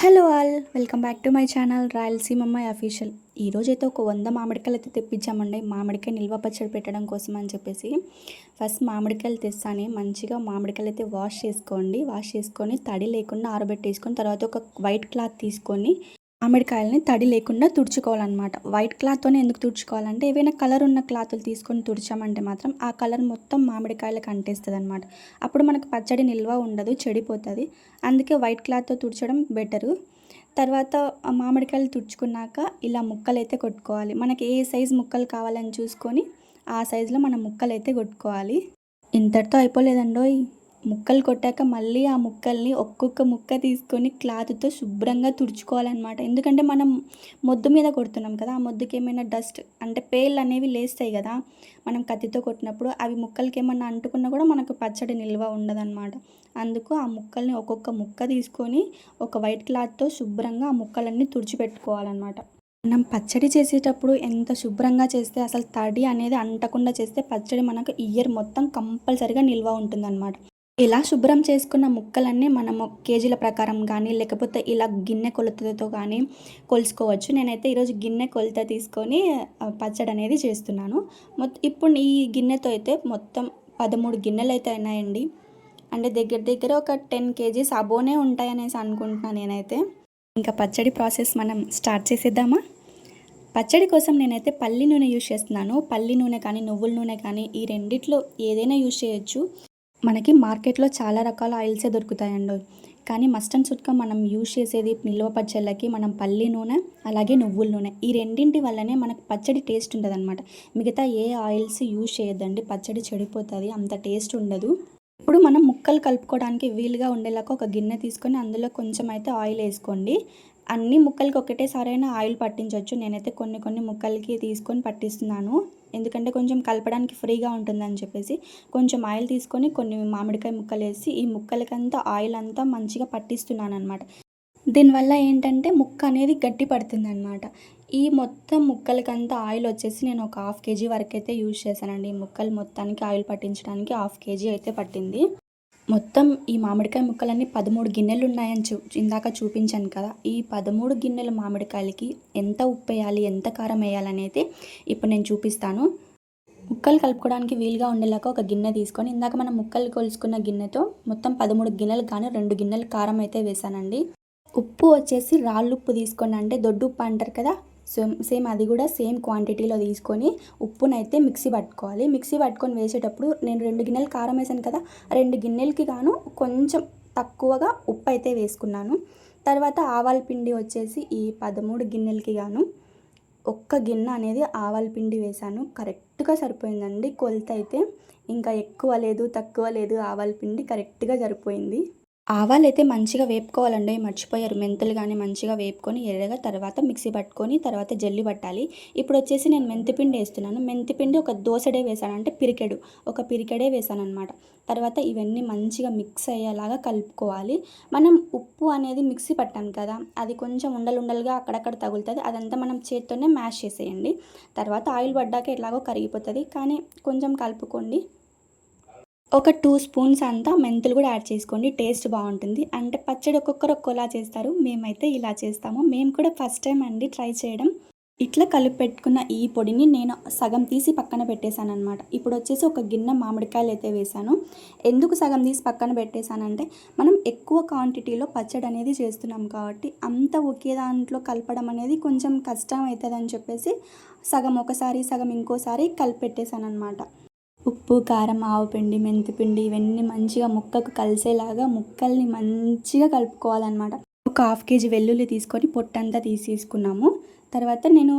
Hello all, welcome back to my channel Rayalaseema అమ్మాయి official. ఈరోజైతే ఒక 100 మామిడికాయలు అయితే తెప్పించామండి. మామిడికాయ నిల్వ పచ్చడి పెట్టడం కోసం అని చెప్పేసి ఫస్ట్ మామిడికాయలు తెస్తానే మంచిగా మామిడికాయలు అయితే వాష్ చేసుకొని తడి లేకుండా ఆరబెట్టేసుకొని తర్వాత ఒక వైట్ క్లాత్ తీసుకొని మామిడికాయలని తడి లేకుండా తుడుచుకోవాలన్నమాట. వైట్ క్లాత్తోనే ఎందుకు తుడుచుకోవాలంటే ఏవైనా కలర్ ఉన్న క్లాతులు తీసుకొని తుడిచామంటే మాత్రం ఆ కలర్ మొత్తం మామిడికాయలకు అంటేస్తుంది అనమాట. అప్పుడు మనకు పచ్చడి నిల్వ ఉండదు, చెడిపోతుంది. అందుకే వైట్ క్లాత్తో తుడచడం బెటరు. తర్వాత మామిడికాయలు తుడుచుకున్నాక ఇలా ముక్కలైతే కొట్టుకోవాలి. మనకి ఏ సైజు ముక్కలు కావాలని చూసుకొని ఆ సైజులో మనం ముక్కలైతే కొట్టుకోవాలి. ఇంతటితో అయిపోలేదండోయ్. ముక్కలు కొట్టాక మళ్ళీ ఆ ముక్కల్ని ఒక్కొక్క ముక్క తీసుకొని క్లాత్తో శుభ్రంగా తుడుచుకోవాలన్నమాట. ఎందుకంటే మనం మొద్దు మీద కొడుతున్నాం కదా, ఆ మొద్దుకి ఏమైనా డస్ట్ అంటే పేర్లు అనేవి లేస్తాయి కదా మనం కత్తితో కొట్టినప్పుడు. అవి ముక్కలకి ఏమన్నా అంటుకున్నా కూడా మనకు పచ్చడి నిల్వ ఉండదన్నమాట. అందుకు ఆ ముక్కల్ని ఒక్కొక్క ముక్క తీసుకొని ఒక వైట్ క్లాత్తో శుభ్రంగా ఆ ముక్కలన్నీ తుడిచిపెట్టుకోవాలన్నమాట. మనం పచ్చడి చేసేటప్పుడు ఎంత శుభ్రంగా చేస్తే అసలు తడి అనేది అంటకుండా చేస్తే పచ్చడి మనకు ఇయర్ మొత్తం కంపల్సరిగా నిల్వ ఉంటుందన్నమాట. ఇలా శుభ్రం చేసుకున్న ముక్కలన్నీ మనము కేజీల ప్రకారం కానీ లేకపోతే ఇలా గిన్నె కొలతతో కానీ కొలుసుకోవచ్చు. నేనైతే ఈరోజు గిన్నె కొలత తీసుకొని పచ్చడి అనేది చేస్తున్నాను. ఇప్పుడు ఈ గిన్నెతో అయితే మొత్తం 13 గిన్నెలు అయితే అయినాయండి. అంటే దగ్గర దగ్గర ఒక 10 కేజీస్ అబోనే ఉంటాయనేసి అనుకుంటున్నాను నేనైతే. ఇంకా పచ్చడి ప్రాసెస్ మనం స్టార్ట్ చేసేద్దామా? పచ్చడి కోసం నేనైతే పల్లి నూనె యూజ్ చేస్తున్నాను. పల్లి నూనె కానీ నువ్వుల నూనె కానీ ఈ రెండిట్లో ఏదైనా యూజ్ చేయొచ్చు. మనకి మార్కెట్లో చాలా రకాల ఆయిల్సే దొరుకుతాయండి. కానీ మస్ట్ అండ్ షుడ్గా మనం యూజ్ చేసేది నిల్వ పచ్చళ్ళకి మనం పల్లి నూనె అలాగే నువ్వుల నూనె. ఈ రెండింటి వల్లనే మనకు పచ్చడి టేస్ట్ ఉంటుంది అనమాట. మిగతా ఏ ఆయిల్స్ యూజ్ చేయొద్దండి, పచ్చడి చెడిపోతుంది, అంత టేస్ట్ ఉండదు. ఇప్పుడు మనం ముక్కలు కలుపుకోవడానికి వీలుగా ఉండేలాగా ఒక గిన్నె తీసుకొని అందులో కొంచెం అయితే ఆయిల్ వేసుకోండి. అన్ని ముక్కలకి ఒకటేసారైనా ఆయిల్ పట్టించవచ్చు. నేనైతే కొన్ని కొన్ని ముక్కలకి తీసుకొని పట్టిస్తున్నాను, ఎందుకంటే కొంచెం కలపడానికి ఫ్రీగా ఉంటుందని చెప్పేసి కొంచెం ఆయిల్ తీసుకొని కొన్ని మామిడికాయ ముక్కలు వేసి ఈ ముక్కలకంతా ఆయిల్ అంతా మంచిగా పట్టిస్తున్నాను అనమాట. దీనివల్ల ఏంటంటే ముక్క అనేది గట్టి పడుతుంది అనమాట. ఈ మొత్తం ముక్కలకంతా ఆయిల్ వచ్చేసి నేను ఒక 1/2 కేజీ వరకు అయితే యూజ్ చేశానండి. ఈ ముక్కలు మొత్తానికి ఆయిల్ పట్టించడానికి 1/2 కేజీ అయితే పట్టింది. మొత్తం ఈ మామిడికాయ ముక్కలన్నీ 13 గిన్నెలు ఉన్నాయని ఇందాక చూపించాను కదా. ఈ 13 గిన్నెల మామిడికాయలకి ఎంత ఉప్పు వేయాలి, ఎంత కారం వేయాలనేది ఇప్పుడు నేను చూపిస్తాను. ముక్కలు కలుపుకోవడానికి వీలుగా ఉండేలాగా ఒక గిన్నె తీసుకొని ఇందాక మనం ముక్కలు కొలుసుకున్న గిన్నెతో మొత్తం 13 గిన్నెలు కానీ 2 గిన్నెలు కారం అయితే వేసానండి. ఉప్పు వచ్చేసి రాళ్ళుప్పు తీసుకోండి, అంటే దొడ్డు ఉప్పు అంటారు కదా, సేమ్ అది కూడా సేమ్ క్వాంటిటీలో తీసుకొని ఉప్పునైతే మిక్సీ పట్టుకోవాలి. మిక్సీ పట్టుకొని వేసేటప్పుడు నేను 2 గిన్నెలు కారం వేసాను కదా, 2 గిన్నెలకి గాను కొంచెం తక్కువగా ఉప్పు అయితే వేసుకున్నాను. తర్వాత ఆవాల పిండి వచ్చేసి ఈ 13 గిన్నెలకి గాను ఒక్క గిన్నె అనేది ఆవాల పిండి వేసాను. కరెక్ట్గా సరిపోయిందండి కొలత అయితే. ఇంకా ఎక్కువ లేదు తక్కువ లేదు, ఆవాల పిండి కరెక్ట్గా సరిపోయింది. ఆవాలు అయితే మంచిగా వేపుకోవాలండి, మర్చిపోయారు. మెంతులు కానీ మంచిగా వేపుకొని ఎర్రగా తర్వాత మిక్సీ పట్టుకొని తర్వాత జల్లి పట్టాలి. ఇప్పుడు వచ్చేసి నేను మెంతిపిండి వేస్తున్నాను. మెంతిపిండి ఒక దోసడే వేసాను, అంటే ఒక పిరికెడే వేసాను అనమాట. తర్వాత ఇవన్నీ మంచిగా మిక్స్ అయ్యేలాగా కలుపుకోవాలి. మనం ఉప్పు అనేది మిక్సీ పట్టాం కదా, అది కొంచెం ఉండలుండలుగా అక్కడక్కడ తగులుతుంది. అదంతా మనం చేత్తోనే మ్యాష్ చేసేయండి. తర్వాత ఆయిల్ పడ్డాక ఎట్లాగో కరిగిపోతుంది, కానీ కొంచెం కలుపుకోండి. ఒక 2 స్పూన్స్ అంతా మెంతులు కూడా యాడ్ చేసుకోండి, టేస్ట్ బాగుంటుంది. అంటే పచ్చడి ఒక్కొక్కరు ఒక్కోలా చేస్తారు, మేమైతే ఇలా చేస్తాము. మేము కూడా ఫస్ట్ టైం అండి ట్రై చేయడం. ఇట్లా కలిపి పెట్టుకున్న ఈ పొడిని నేను సగం తీసి పక్కన పెట్టేశాను అనమాట. ఇప్పుడు వచ్చేసి ఒక గిన్నె మామిడికాయలు అయితే వేసాను. ఎందుకు సగం తీసి పక్కన పెట్టేశానంటే మనం ఎక్కువ క్వాంటిటీలో పచ్చడి అనేది చేస్తున్నాం కాబట్టి అంత ఒకే దాంట్లో కలపడం అనేది కొంచెం కష్టం అవుతుందని చెప్పేసి సగం ఒకసారి సగం ఇంకోసారి కలిపి పెట్టేశాను అనమాట. ఉప్పు, కారం, ఆవపిండి, మెంతిపిండి ఇవన్నీ మంచిగా ముక్కకు కలిసేలాగా ముక్కల్ని మంచిగా కలుపుకోవాలన్నమాట. ఒక 1/2 కేజీ వెల్లుల్లి తీసుకొని పొట్టంతా తీసేసుకున్నాము. తర్వాత నేను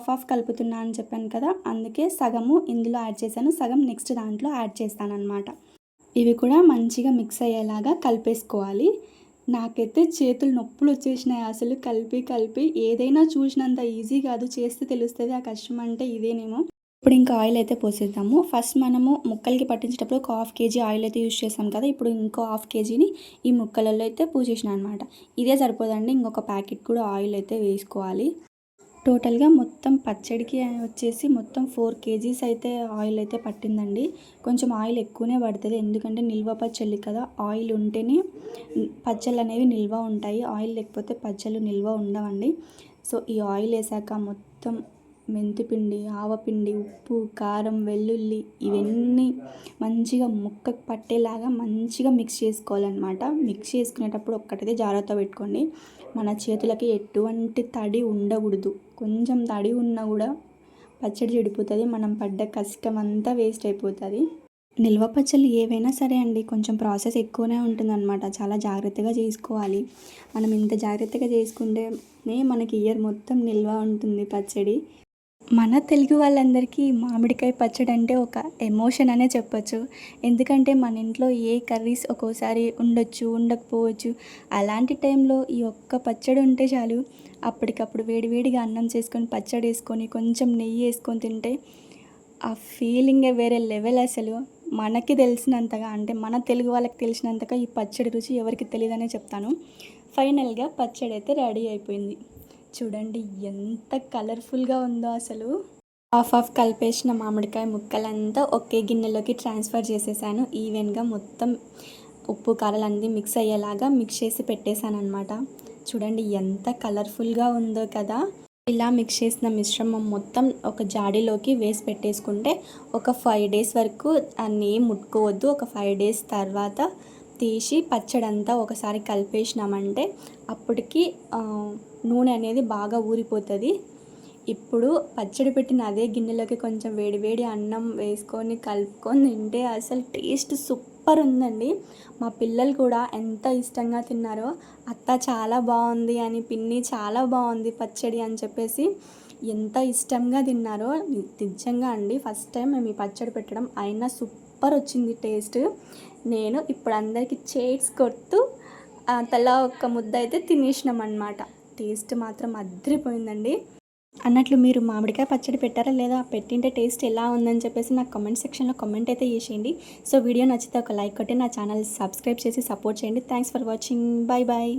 హాఫ్ కలుపుతున్నా అని చెప్పాను కదా, అందుకే సగము ఇందులో యాడ్ చేశాను, సగం నెక్స్ట్ దాంట్లో యాడ్ చేస్తానన్నమాట. ఇవి కూడా మంచిగా మిక్స్ అయ్యేలాగా కలిపేసుకోవాలి. నాకైతే చేతులు నొప్పులు వచ్చేసినాయి అసలు కలిపి. ఏదైనా చూసినంత ఈజీ కాదు, చేస్తే తెలుస్తుంది ఆ కష్టం అంటే ఇదేనేమో. ఇప్పుడు ఇంకా ఆయిల్ అయితే పోసేద్దాము. ఫస్ట్ మనము ముక్కలకి పట్టించేటప్పుడు ఒక 1/2 కేజీ ఆయిల్ అయితే యూజ్ చేసాం కదా, ఇప్పుడు ఇంకో 1/2 కేజీని ఈ ముక్కలలో అయితే పూసేసిన అనమాట. ఇదే సరిపోదండి, ఇంకొక ప్యాకెట్ కూడా ఆయిల్ అయితే వేసుకోవాలి. టోటల్గా మొత్తం పచ్చడికి వచ్చేసి మొత్తం 4 కేజీస్ అయితే ఆయిల్ అయితే పట్టిందండి. కొంచెం ఆయిల్ ఎక్కువనే పడుతుంది, ఎందుకంటే నిల్వ పచ్చళ్ళు కదా, ఆయిల్ ఉంటేనే పచ్చళ్ళు అనేవి నిల్వ ఉంటాయి, ఆయిల్ లేకపోతే పచ్చళ్ళు నిల్వ ఉండవండి. సో ఈ ఆయిల్ వేసాక మొత్తం మెంతిపిండి, ఆవపిండి, ఉప్పు, కారం, వెల్లుల్లి ఇవన్నీ మంచిగా ముక్కకు పట్టేలాగా మంచిగా మిక్స్ చేసుకోవాలన్నమాట. మిక్స్ చేసుకునేటప్పుడు ఒక్కటైతే జాగ్రత్త పెట్టుకోండి, మన చేతులకి ఎటువంటి తడి ఉండకూడదు. కొంచెం తడి ఉన్నా కూడా పచ్చడి చెడిపోతుంది, మనం పడ్డ కష్టం అంతా వేస్ట్ అయిపోతుంది. నిల్వ పచ్చళ్ళు ఏవైనా సరే అండి, కొంచెం ప్రాసెస్ ఎక్కువనే ఉంటుందన్నమాట, చాలా జాగ్రత్తగా చేసుకోవాలి. మనం ఇంత జాగ్రత్తగా చేసుకుంటేనే మనకి ఇయర్ మొత్తం నిల్వ ఉంటుంది పచ్చడి. మన తెలుగు వాళ్ళందరికీ మామిడికాయ పచ్చడి అంటే ఒక ఎమోషన్ అనే చెప్పొచ్చు. ఎందుకంటే మన ఇంట్లో ఏ కర్రీస్ ఒక్కోసారి ఉండొచ్చు, ఉండకపోవచ్చు. అలాంటి టైంలో ఈ ఒక్క పచ్చడి ఉంటే చాలు, అప్పటికప్పుడు వేడివేడిగా అన్నం చేసుకొని పచ్చడి వేసుకొని కొంచెం నెయ్యి వేసుకొని తింటే ఆ ఫీలింగే వేరే లెవెల్ అసలు. మనకి తెలిసినంతగా, అంటే మన తెలుగు వాళ్ళకి తెలిసినంతగా ఈ పచ్చడి రుచి ఎవరికి తెలియదనే చెప్తాను. ఫైనల్గా పచ్చడి అయితే రెడీ అయిపోయింది. చూడండి ఎంత కలర్ఫుల్గా ఉందో అసలు. హాఫ్ కలిపేసిన మామిడికాయ ముక్కలంతా ఒకే గిన్నెలోకి ట్రాన్స్ఫర్ చేసేసాను. ఈవెన్గా మొత్తం ఉప్పు కారాలు అన్నీ మిక్స్ అయ్యేలాగా మిక్స్ చేసి పెట్టేశాను అనమాట. చూడండి ఎంత కలర్ఫుల్గా ఉందో కదా. ఇలా మిక్స్ చేసిన మిశ్రమం మొత్తం ఒక జాడీలోకి వేసి పెట్టేసుకుంటే ఒక 5 days వరకు అన్నీ ముట్టుకోవద్దు. ఒక 5 days తర్వాత తీసి పచ్చడి అంతా ఒకసారి కలిపేసినామంటే అప్పటికి నూనె అనేది బాగా ఊరిపోతుంది. ఇప్పుడు పచ్చడి పెట్టిన అదే గిన్నెలోకి కొంచెం వేడివేడి అన్నం వేసుకొని కలుపుకొని తింటే అసలు టేస్ట్ సూపర్ ఉందండి. మా పిల్లలు కూడా ఎంత ఇష్టంగా తిన్నారో, అత్త చాలా బాగుంది అని, పిన్ని చాలా బాగుంది పచ్చడి అని చెప్పేసి ఎంత ఇష్టంగా తిన్నారో. నిజంగా అండి, ఫస్ట్ టైం మేము ఈ పచ్చడి పెట్టడం, అయినా సూపర్ వచ్చింది టేస్ట్. నేను ఇప్పుడు అందరికీ చేట్స్ కొడుతూ తలా ఒక్క ముద్ద అయితే తినేసినాం అన్నమాట. టేస్ట్ మాత్రం అదిరిపోయిందండి. అన్నట్లు మీరు మామిడికాయ పచ్చడి పెట్టారా లేదా, పెట్టింటే టేస్ట్ ఎలా ఉందని చెప్పేసి నాకు కామెంట్ సెక్షన్లో కామెంట్ అయితే చేసేయండి. సో వీడియో నచ్చితే ఒక లైక్ కొట్టి నా ఛానల్ సబ్స్క్రైబ్ చేసి సపోర్ట్ చేయండి. Thanks for watching. Bye bye.